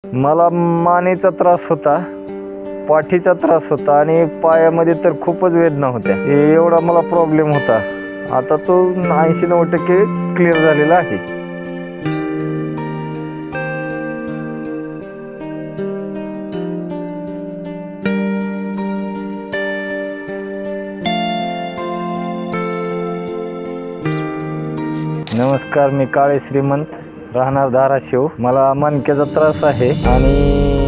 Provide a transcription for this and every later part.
मला मानेचा त्रास होता, पाठीचा त्रास होता आणि पायामध्ये तर खूपच वेदना होत्या. एवढा मला प्रॉब्लेम होता. आता तो 80-90% क्लिअर झालेला आहे. नमस्कार, मी काळे श्रीमंत, राहणार धाराशिव. मला मणक्याचा त्रास आहे आणि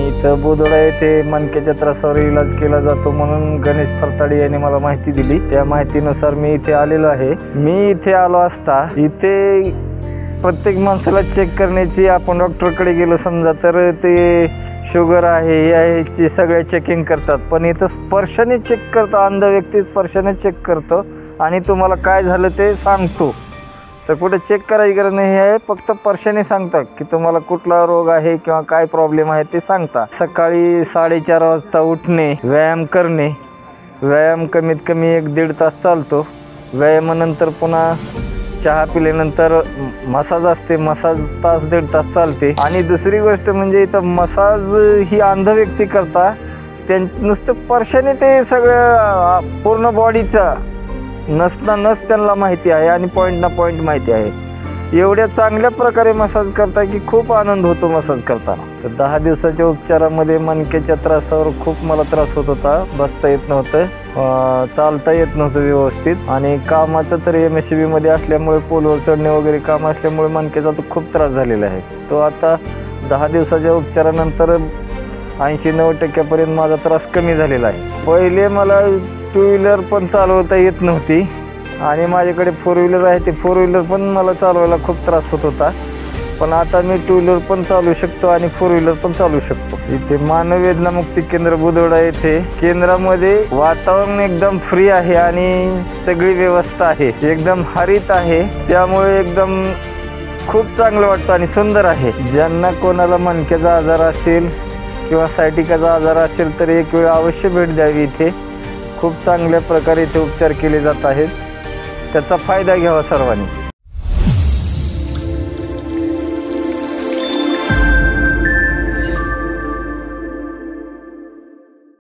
इथं बुधवाडा येथे मणक्याच्या त्रासावर इलाज केला जातो म्हणून गणेश फरताडे यांनी मला माहिती दिली. त्या माहितीनुसार मी इथे आलेलो आहे. मी इथे आलो असता इथे प्रत्येक माणसाला चेक करण्याची, आपण डॉक्टरकडे गेलो समजा तर ते शुगर आहे याची सगळे चेकिंग करतात, पण इथं स्पर्शाने चेक करतो. अंध व्यक्ती स्पर्शाने चेक करतो आणि तुम्हाला काय झालं ते सांगतो. तर कुठे चेक करायची गरज नाही आहे, फक्त स्पर्शाने सांगतात की तुम्हाला कुठला रोग आहे किंवा काय प्रॉब्लेम आहे ते सांगता. सकाळी 4:30 वाजता उठणे, व्यायाम करणे. व्यायाम कमीत कमी 1-1.5 तास चालतो. व्यायामानंतर पुन्हा चहा पिल्यानंतर मसाज असते, मसाज 1-1.5 तास चालते. आणि दुसरी गोष्ट म्हणजे इथं मसाज ही अंध व्यक्ती करता, नुसतं स्पर्शाने ते सगळं पूर्ण बॉडीचा नसना नस त्यांना माहिती आहे आणि पॉईंट ना पॉईंट माहिती आहे. एवढ्या चांगल्या प्रकारे मसाज करता की खूप आनंद होतो मसाज करताना. तर 10 दिवसाच्या उपचारामध्ये मणक्याच्या त्रासावर खूप मला त्रास होत होता. बसता येत नव्हतं, चालता येत नव्हतं व्यवस्थित. आणि कामाचं तर MSCB मध्ये असल्यामुळे पोलवर चढणे वगैरे काम असल्यामुळे मणक्याचा तो खूप त्रास झालेला आहे. तो आता 10 दिवसाच्या उपचारानंतर 80-90% माझा त्रास कमी झालेला आहे. पहिले मला 2 व्हीलर पण चालवता येत नव्हती आणि माझ्याकडे 4 व्हीलर आहे. ते 4 व्हीलर पण मला चालवायला खूप त्रास होत होता, पण आता मी 2 व्हीलर पण चालवू शकतो आणि 4 व्हीलर पण चालवू शकतो. इथे मानववेदना मुक्ती केंद्र बुधवाडा येथे केंद्रामध्ये वातावरण एकदम फ्री आहे आणि सगळी व्यवस्था आहे, एकदम हरित आहे, त्यामुळे एकदम खूप चांगलं वाटतं आणि सुंदर आहे. ज्यांना कोणाला मणक्याचा आजार असेल किंवा सायटिकाचा आजार असेल तर एक वेळ अवश्य भेट द्यावी. इथे खूप चांगल्या प्रकारे इथे उपचार केले जात आहेत. त्याचा फायदा घ्यावा सर्वांनी.